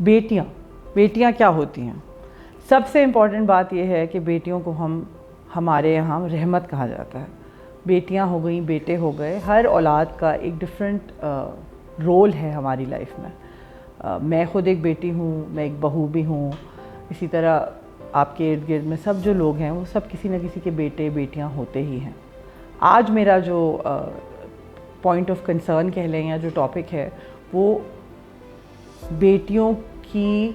بیٹیاں کیا ہوتی ہیں؟ سب سے امپورٹنٹ بات یہ ہے کہ بیٹیوں کو ہمارے یہاں رحمت کہا جاتا ہے. بیٹیاں ہو گئیں، بیٹے ہو گئے، ہر اولاد کا ایک ڈفرینٹ رول ہے ہماری لائف میں. میں خود ایک بیٹی ہوں، میں ایک بہو بھی ہوں. اسی طرح آپ کے ارد گرد میں سب جو لوگ ہیں وہ سب کسی نہ کسی کے بیٹے بیٹیاں ہوتے ہی ہیں. آج میرا جو پوائنٹ آف کنسرن کہہ لیں یا جو ٹاپک ہے وہ بیٹیوں کی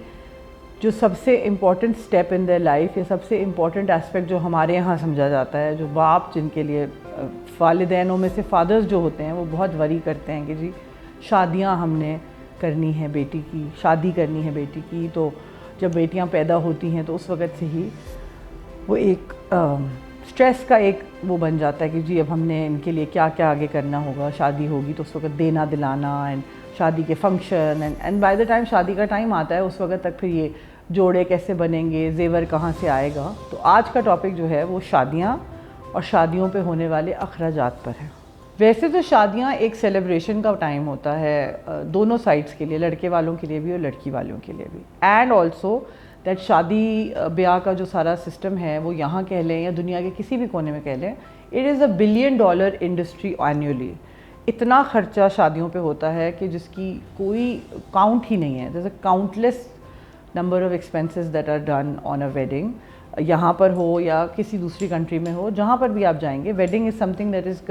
جو سب سے important step in their life یا سب سے امپورٹنٹ اسپیکٹ جو ہمارے یہاں سمجھا جاتا ہے، جو باپ جن کے لیے والدینوں میں سے فادرز جو ہوتے ہیں وہ بہت وری کرتے ہیں کہ جی شادیاں ہم نے کرنی ہے بیٹی کی، شادی کرنی ہے بیٹی کی. تو جب بیٹیاں پیدا ہوتی ہیں تو اس وقت سے ہی وہ ایک اسٹریس کا ایک وہ بن جاتا ہے کہ جی اب ہم نے ان کے لیے کیا کیا آگے کرنا ہوگا. شادی ہوگی تو اس وقت دینا دلانا اینڈ شادی کے function and by the time شادی کا ٹائم آتا ہے اس وقت تک پھر یہ جوڑے کیسے بنیں گے، زیور کہاں سے آئے گا. تو آج کا ٹاپک جو ہے وہ شادیاں اور شادیوں پہ ہونے والے اخراجات پر ہے. ویسے تو شادیاں ایک سیلیبریشن کا ٹائم ہوتا ہے دونوں سائڈس کے لیے، لڑکے والوں کے لیے بھی اور لڑکی والوں کے لیے بھی. اینڈ آلسو دیٹ شادی بیاہ کا جو سارا سسٹم ہے وہ یہاں کہہ لیں یا دنیا کے کسی بھی کونے میں کہہ لیں، اٹ از $1 بلین انڈسٹری اینیولی. اتنا خرچہ شادیوں پہ ہوتا ہے کہ جس کی کوئی کاؤنٹ ہی نہیں ہے. There is a countless number of expenses that are done on a wedding. یہاں پر ہو یا کسی دوسری کنٹری میں ہو، جہاں پر بھی آپ جائیں گے، wedding is some thing that is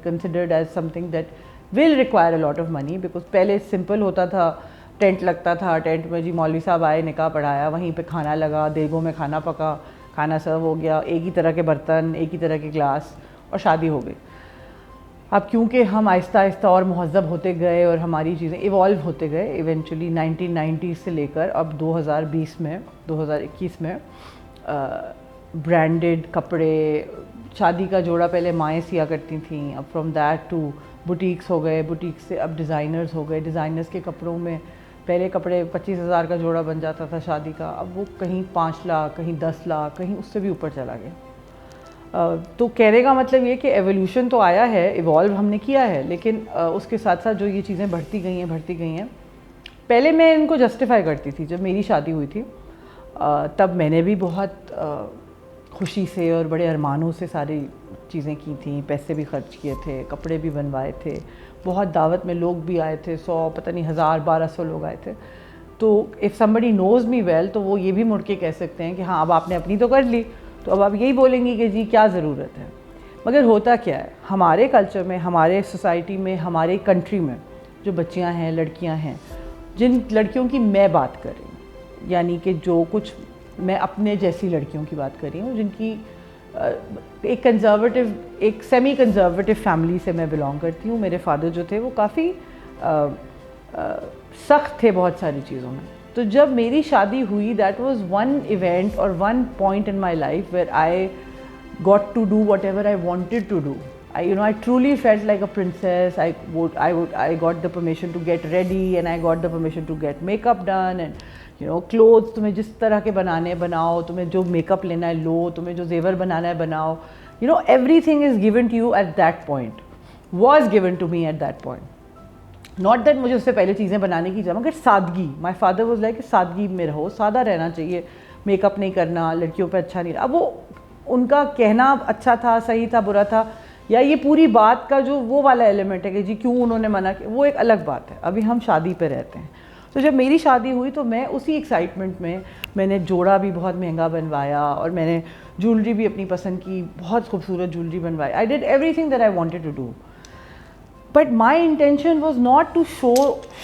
considered as some thing that will require a lot of money. Because پہلے سمپل ہوتا تھا، ٹینٹ لگتا تھا، ٹینٹ میں جی مولوی صاحب آئے، نکاح پڑھایا، وہیں پہ کھانا لگا، دیگوں میں کھانا پکا، کھانا سرو ہو گیا، ایک ہی طرح کے برتن، ایک ہی طرح کے گلاس، اور شادی ہو گئی. اب کیونکہ ہم آہستہ آہستہ اور مہذب ہوتے گئے اور ہماری چیزیں ایوالو ہوتے گئے، ایونچولی 1990 سے لے کر اب 2021 میں برانڈڈ کپڑے، شادی کا جوڑا پہلے مائیں سیا کرتی تھیں، اب فرام دیٹ ٹو بوٹیکس ہو گئے، بوٹیکس سے اب ڈیزائنرز ہو گئے. ڈیزائنرز کے کپڑوں میں پہلے کپڑے 25,000 کا جوڑا بن جاتا تھا شادی کا، اب وہ کہیں 5 لاکھ، کہیں 10 لاکھ، کہیں اس سے بھی اوپر چلا گیا. تو کہنے کا مطلب یہ کہ ایولیوشن تو آیا ہے، ایوالو ہم نے کیا ہے، لیکن اس کے ساتھ ساتھ جو یہ چیزیں بڑھتی گئی ہیں. پہلے میں ان کو جسٹیفائی کرتی تھی. جب میری شادی ہوئی تھی تب میں نے بھی بہت خوشی سے اور بڑے ارمانوں سے ساری چیزیں کی تھیں، پیسے بھی خرچ کیے تھے، کپڑے بھی بنوائے تھے، بہت دعوت میں لوگ بھی آئے تھے، 100 پتہ نہیں 1000-1200 لوگ آئے تھے. تو if somebody knows me well تو وہ یہ بھی مڑ کے کہہ سکتے ہیں کہ ہاں اب آپ نے اپنی تو کر لی، تو اب آپ یہی بولیں گی کہ جی کیا ضرورت ہے. مگر ہوتا کیا ہے ہمارے کلچر میں، ہمارے سوسائٹی میں، ہمارے کنٹری میں جو بچیاں ہیں، لڑکیاں ہیں، جن لڑکیوں کی میں بات کر رہی ہوں، یعنی کہ جو کچھ میں اپنے جیسی لڑکیوں کی بات کر رہی ہوں جن کی ایک کنزرویٹو، ایک سیمی کنزرویٹو فیملی سے میں بلانگ کرتی ہوں. میرے فادر جو تھے وہ کافی سخت تھے بہت ساری چیزوں میں. تو جب میری شادی ہوئی، دیٹ واز ون ایونٹ اور one point in my life where I got to do whatever I wanted to do. I truly felt like a princess. I got the permission to get ready and I got the permission to get makeup done and clothes تمہیں جس طرح کے بنانے بناؤ، تمہیں جو make up لینا ہے لو، تمہیں جو زیور بنانا ہے بناؤ. Everything is given to you at that point, was given to me at that point. Not that مجھے اس سے پہلے چیزیں بنانے کی جگہ، مگر سادگی. My father was like کہ سادگی میں رہو، سادہ رہنا چاہیے، میک اپ نہیں کرنا، لڑکیوں پہ اچھا نہیں رہا. اب وہ ان کا کہنا اچھا تھا، صحیح تھا، برا تھا، یا یہ پوری بات کا جو وہ والا ایلیمنٹ ہے کہ جی کیوں انہوں نے منع کیا، وہ ایک الگ بات ہے. ابھی ہم شادی پہ رہتے ہیں. تو جب میری شادی ہوئی تو میں اسی ایکسائٹمنٹ میں نے جوڑا بھی بہت مہنگا بنوایا اور میں نے جولری بھی اپنی پسند کی، بہت خوبصورت جولری بنوائی. I did everything that I wanted to do. But my intention was not to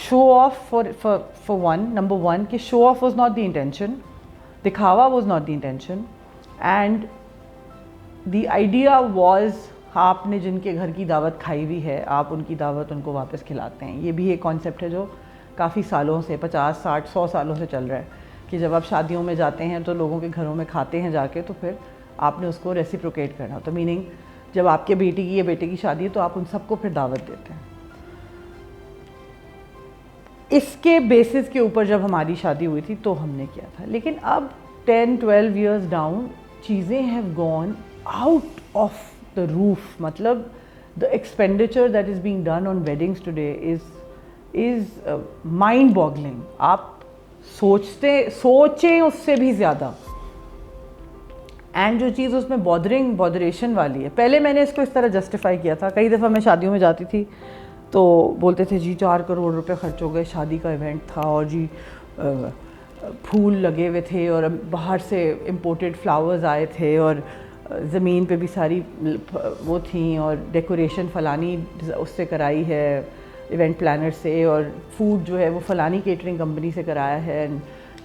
show off for one, number one کہ show off was not the intention, دکھاوا was not the intention. And the idea was آپ نے جن کے گھر کی دعوت کھائی ہوئی ہے، آپ ان کی دعوت ان کو واپس کھلاتے ہیں. یہ بھی ایک کانسیپٹ ہے جو کافی سالوں سے، 50 60 100 سالوں سے چل رہا ہے کہ جب آپ شادیوں میں جاتے ہیں تو لوگوں کے گھروں میں کھاتے ہیں جا کے، تو پھر آپ نے اس کو ریسیپروکیٹ کرنا. تو میننگ جب آپ کے بیٹی کی یا بیٹے کی شادی ہے تو آپ ان سب کو پھر دعوت دیتے ہیں. اس کے بیسس کے اوپر جب ہماری شادی ہوئی تھی تو ہم نے کیا تھا. لیکن اب 10-12 ایئرز ڈاؤن چیزیں have gone out of the roof. مطلب the expenditure that is being done on weddings today is mind boggling. آپ سوچیں اس سے بھی زیادہ. اینڈ جو چیز اس میں بودریشن والی ہے, پہلے میں نے اس کو اس طرح جسٹیفائی کیا تھا. کئی دفعہ میں شادیوں میں جاتی تھی تو بولتے تھے جی 4 کروڑ روپے خرچ ہو گئے, شادی کا ایونٹ تھا اور جی پھول لگے ہوئے تھے اور باہر سے امپورٹڈ فلاورز آئے تھے اور زمین پہ بھی ساری وہ تھیں اور ڈیکوریشن فلانی اس سے کرائی ہے ایونٹ پلانر سے, اور فوڈ جو ہے وہ فلانی کیٹرنگ کمپنی سے کرایا ہے,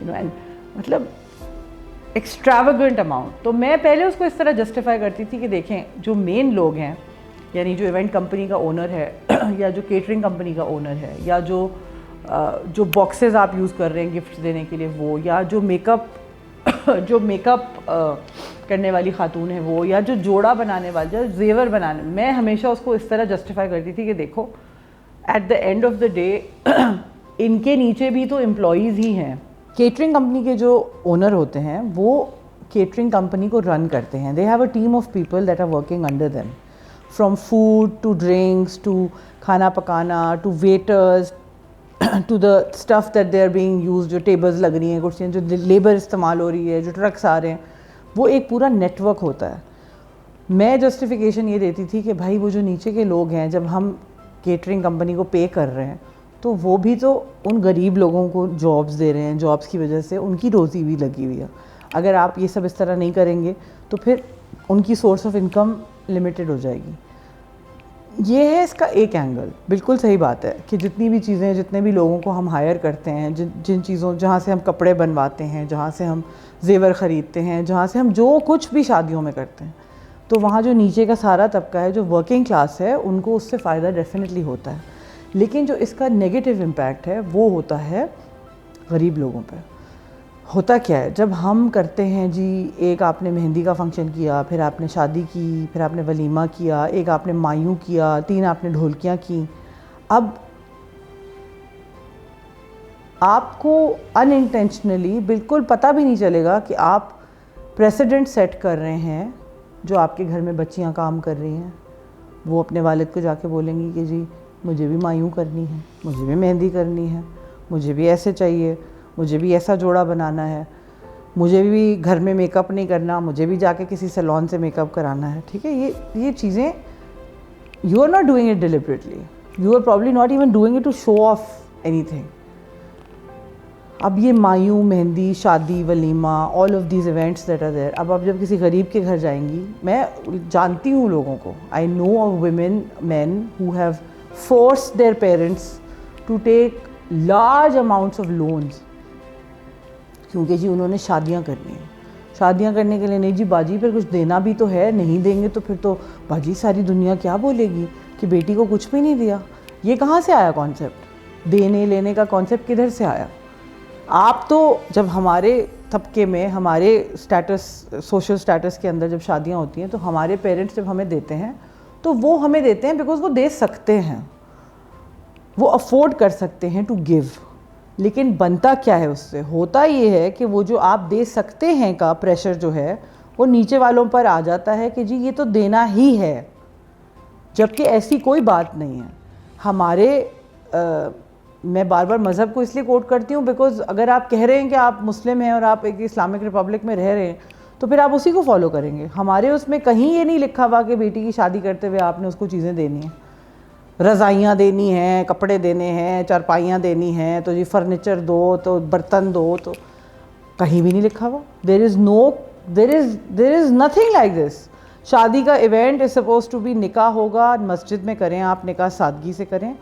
مطلب ایکسٹراویگنٹ اماؤنٹ. تو میں پہلے اس کو اس طرح جسٹیفائی کرتی تھی کہ دیکھیں جو مین لوگ ہیں, یعنی جو ایونٹ کمپنی کا اونر ہے یا جو کیٹرنگ کمپنی کا اونر ہے, یا جو باکسز آپ یوز کر رہے ہیں گفٹ دینے کے لیے وہ, یا جو میک اپ کرنے والی خاتون ہے وہ, یا جو جوڑا بنانے والی, جو زیور بنانے, میں ہمیشہ اس کو اس طرح جسٹیفائی کرتی تھی کہ دیکھو at the end of the day ان کے نیچے بھی تو امپلائیز ہی ہیں. کیٹرنگ کمپنی کے جو اونر ہوتے ہیں وہ کیٹرنگ کمپنی کو رن کرتے ہیں. They have a team of people that are working under them, from food to drinks to کھانا پکانا to waiters to the stuff that they are being used, جو ٹیبلز لگ رہی ہیں, کرسیاں, جو لیبر استعمال ہو رہی ہے, جو ٹرکس آ رہے ہیں, وہ ایک پورا نیٹ ورک ہوتا ہے. میں جسٹیفیکیشن یہ دیتی تھی کہ بھائی وہ جو نیچے کے لوگ ہیں, جب ہم کیٹرنگ کمپنی کو پے کر رہے ہیں تو وہ بھی تو ان غریب لوگوں کو جابس دے رہے ہیں, جابس کی وجہ سے ان کی روزی بھی لگی ہوئی ہے. اگر آپ یہ سب اس طرح نہیں کریں گے تو پھر ان کی سورس آف انکم لمیٹڈ ہو جائے گی. یہ ہے اس کا ایک اینگل. بالکل صحیح بات ہے کہ جتنی بھی چیزیں, جتنے بھی لوگوں کو ہم ہائر کرتے ہیں, جن چیزوں, جہاں سے ہم کپڑے بنواتے ہیں, جہاں سے ہم زیور خریدتے ہیں, جہاں سے ہم جو کچھ بھی شادیوں میں کرتے ہیں, تو وہاں جو نیچے کا سارا طبقہ ہے, جو ورکنگ کلاس ہے, ان کو اس سے فائدہ ڈیفینیٹلی ہوتا ہے. لیکن جو اس کا نیگیٹو امپیکٹ ہے وہ ہوتا ہے غریب لوگوں پہ. ہوتا کیا ہے, جب ہم کرتے ہیں جی, ایک آپ نے مہندی کا فنکشن کیا, پھر آپ نے شادی کی, پھر آپ نے ولیمہ کیا, ایک آپ نے مایوں کیا, 3 آپ نے ڈھولکیاں کی. اب آپ کو ان انٹینشنلی بالکل پتہ بھی نہیں چلے گا کہ آپ پریسیڈنٹ سیٹ کر رہے ہیں. جو آپ کے گھر میں بچیاں کام کر رہی ہیں وہ اپنے والد کو جا کے بولیں گی کہ جی مجھے بھی مایوں کرنی ہے, مجھے بھی مہندی کرنی ہے, مجھے بھی ایسے چاہیے, مجھے بھی ایسا جوڑا بنانا ہے, مجھے بھی گھر میں میک اپ نہیں کرنا, مجھے بھی جا کے کسی سیلون سے میک اپ کرانا ہے. ٹھیک ہے, یہ چیزیں you are not doing it deliberately, you are probably not even doing it to show off anything. اب یہ مایوں, مہندی, شادی, ولیمہ, all of these events that are there, اب آپ جب کسی غریب کے گھر جائیں گی, میں جانتی ہوں لوگوں کو, I know of women, men who have forced their parents to take large amounts of loans, کیونکہ جی انہوں نے شادیاں کرنی ہیں. شادیاں کرنے کے لیے نہیں جی باجی پھر کچھ دینا بھی تو ہے, نہیں دیں گے تو پھر تو باجی ساری دنیا کیا بولے گی کہ بیٹی کو کچھ بھی نہیں دیا. یہ کہاں سے آیا کانسیپٹ؟ دینے لینے کا کانسیپٹ کدھر سے آیا؟ آپ تو جب ہمارے طبقے میں, ہمارے اسٹیٹس, سوشل اسٹیٹس کے اندر جب شادیاں ہوتی ہیں تو ہمارے پیرنٹس جب ہمیں دیتے ہیں تو وہ ہمیں دیتے ہیں بیکاز وہ دے سکتے ہیں, وہ افورڈ کر سکتے ہیں ٹو گیو. لیکن بنتا کیا ہے اس سے؟ ہوتا یہ ہے کہ وہ جو آپ دے سکتے ہیں کا پریشر جو ہے وہ نیچے والوں پر آ جاتا ہے کہ جی یہ تو دینا ہی ہے, جبکہ ایسی کوئی بات نہیں ہے. ہمارے میں بار بار مذہب کو اس لیے کوٹ کرتی ہوں بیکاز اگر آپ کہہ رہے ہیں کہ آپ مسلم ہیں اور آپ ایک اسلامک ریپبلک میں رہ رہے ہیں تو پھر آپ اسی کو فالو کریں گے. ہمارے اس میں کہیں یہ نہیں لکھا ہوا کہ بیٹی کی شادی کرتے ہوئے آپ نے اس کو چیزیں دینی ہیں, رضائیاں دینی ہیں, کپڑے دینے ہیں, چارپائیاں دینی ہیں, تو جی فرنیچر دو, تو برتن دو, تو کہیں بھی نہیں لکھا ہوا. there is nothing like this. شادی کا event is suppose to be, نکاح ہوگا مسجد میں کریں آپ, نکاح سادگی سے کریں.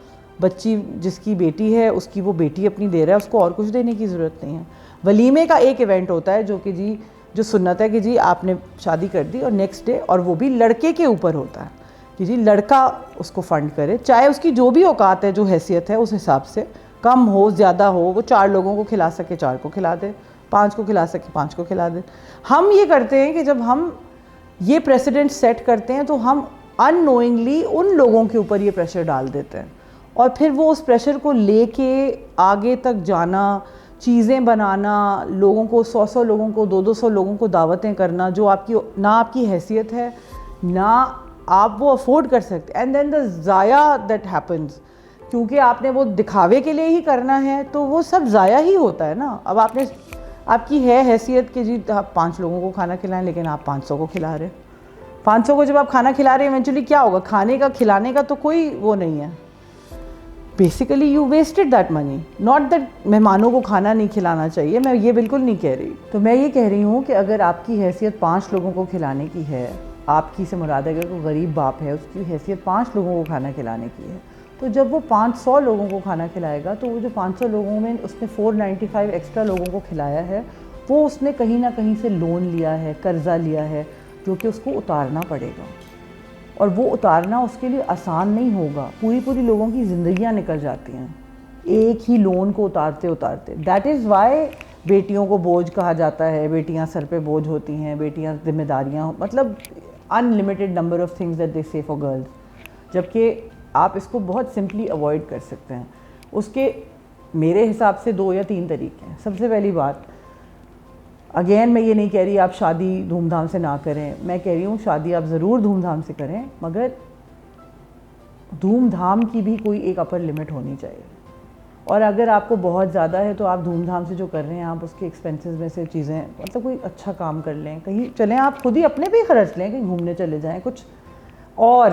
بچی جس کی بیٹی ہے اس کی وہ بیٹی اپنی دے رہا ہے, اس کو اور کچھ دینے کی ضرورت نہیں ہے. ولیمے کا ایک ایونٹ ہوتا ہے جو کہ جی جو سنت ہے کہ جی آپ نے شادی کر دی اور نیکسٹ ڈے, اور وہ بھی لڑکے کے اوپر ہوتا ہے کہ جی لڑکا اس کو فنڈ کرے, چاہے اس کی جو بھی اوقات ہے, جو حیثیت ہے اس حساب سے, کم ہو زیادہ ہو, وہ 4 لوگوں کو کھلا سکے 4 کو کھلا دے, 5 کو کھلا سکے 5 کو کھلا دے. ہم یہ کرتے ہیں کہ جب ہم یہ پریسیڈنٹ سیٹ کرتے ہیں تو ہم ان نوئنگلی ان لوگوں کے اوپر یہ پریشر ڈال دیتے ہیں, اور پھر وہ اس پریشر کو لے کے آگے تک جانا, چیزیں بنانا, لوگوں کو 100 لوگوں کو 200 لوگوں کو دعوتیں کرنا, جو آپ کی نہ آپ کی حیثیت ہے نہ آپ وہ افورڈ کر سکتے. اینڈ دین دا ضائع دیٹ ہیپنز, کیونکہ آپ نے وہ دکھاوے کے لیے ہی کرنا ہے تو وہ سب ضائع ہی ہوتا ہے نا. اب آپ کی ہے حیثیت کہ جی آپ 5 لوگوں کو کھانا کھلائیں لیکن آپ 500 کو کھلا رہے. 500 کو جب آپ کھانا کھلا رہے ہیں ایونچولی کیا ہوگا؟ کھانے کا کھلانے کا تو کوئی وہ نہیں ہے. Basically you wasted that money. Not that مہمانوں کو کھانا نہیں کھلانا چاہیے, میں یہ بالکل نہیں کہہ رہی. تو میں یہ کہہ رہی ہوں کہ اگر آپ کی حیثیت 5 لوگوں کو کھلانے کی ہے, آپ کی سے مراد ہے کہ کوئی غریب باپ ہے, اس کی حیثیت 5 لوگوں کو کھانا کھلانے کی ہے, تو جب وہ 500 لوگوں کو کھانا کھلائے گا تو وہ جو 500 لوگوں میں اس نے 495 ایکسٹرا لوگوں کو کھلایا ہے, وہ اس نے کہیں نہ کہیں سے لون لیا ہے, قرضہ لیا ہے, جو کہ اس کو اتارنا پڑے گا. اور وہ اتارنا اس کے لیے آسان نہیں ہوگا. پوری لوگوں کی زندگیاں نکل جاتی ہیں ایک ہی لون کو اتارتے اتارتے. دیٹ از وائی بیٹیوں کو بوجھ کہا جاتا ہے, بیٹیاں سر پہ بوجھ ہوتی ہیں, بیٹیاں ذمہ داریاں, مطلب unlimited number of things that they سے فار گرلز, جبکہ آپ اس کو بہت سمپلی اوائڈ کر سکتے ہیں. اس کے میرے حساب سے 2 یا 3 طریقے ہیں. سب سے پہلی بات, اگین میں یہ نہیں کہہ رہی آپ شادی دھوم دھام سے نہ کریں, میں کہہ رہی ہوں شادی آپ ضرور دھوم دھام سے کریں, مگر دھوم دھام کی بھی کوئی ایک اپر لمٹ ہونی چاہیے. اور اگر آپ کو بہت زیادہ ہے تو آپ دھوم دھام سے جو کر رہے ہیں آپ اس کے ایکسپینسز میں سے چیزیں, مطلب کوئی اچھا کام کر لیں, کہیں چلیں, آپ خود ہی اپنے بھی خرچ لیں, کہیں گھومنے چلے جائیں کچھ. اور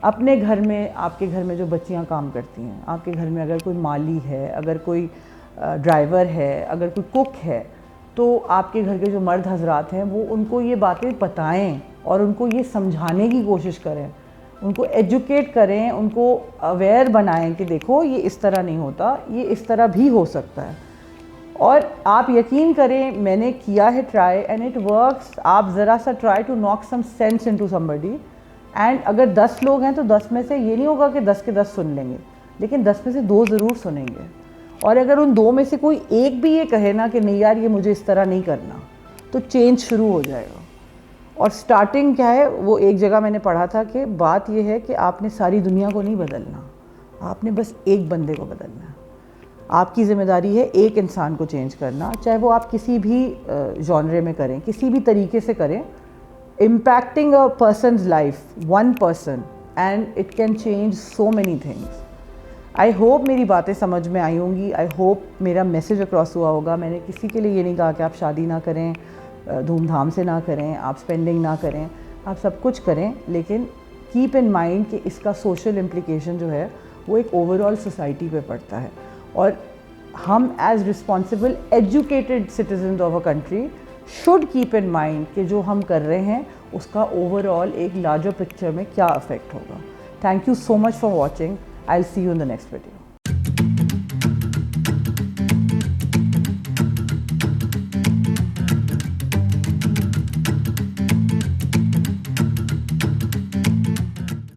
اپنے گھر میں, آپ کے گھر میں جو بچیاں کام کرتی ہیں, آپ کے گھر میں اگر کوئی مالی ہے, اگر کوئی ڈرائیور ہے, اگر کوئی کوک ہے, تو آپ کے گھر کے جو مرد حضرات ہیں وہ ان کو یہ باتیں بتائیں اور ان کو یہ سمجھانے کی کوشش کریں, ان کو ایجوکیٹ کریں, ان کو اویئر بنائیں کہ دیکھو یہ اس طرح نہیں ہوتا, یہ اس طرح بھی ہو سکتا ہے. اور آپ یقین کریں, میں نے کیا ہے ٹرائی اینڈ اٹ ورکس. آپ ذرا سا ٹرائی ٹو ناک some sense into somebody, and اگر 10 لوگ ہیں تو 10 میں سے یہ نہیں ہوگا کہ 10 کے 10 سن لیں گے, لیکن 10 میں سے 2 ضرور سنیں گے. اور اگر ان 2 میں سے کوئی ایک بھی یہ کہے نا کہ نہیں یار یہ مجھے اس طرح نہیں کرنا, تو چینج شروع ہو جائے گا. اور سٹارٹنگ کیا ہے, وہ ایک جگہ میں نے پڑھا تھا کہ بات یہ ہے کہ آپ نے ساری دنیا کو نہیں بدلنا, آپ نے بس ایک بندے کو بدلنا ہے. آپ کی ذمہ داری ہے ایک انسان کو چینج کرنا, چاہے وہ آپ کسی بھی جانرے میں کریں, کسی بھی طریقے سے کریں. impacting a person's life, one person, and it can change so many things. I hope میری باتیں سمجھ میں آئی ہوں گی, آئی ہوپ میرا میسیج اکراس ہوا ہوگا. میں نے کسی کے لیے یہ نہیں کہا کہ آپ شادی نہ کریں, دھوم دھام سے نہ کریں, آپ اسپینڈنگ نہ کریں, آپ سب کچھ کریں, لیکن کیپ ان مائنڈ کہ اس کا سوشل امپلیکیشن جو ہے وہ ایک اوور آل سوسائٹی پہ پڑتا ہے. اور ہم as responsible educated citizens of a country should keep in mind کہ جو ہم کر رہے ہیں اس کا اوور آل ایک لارجر پکچر میں کیا افیکٹ ہوگا. Thank you so much for watching. I'll see you in the next video.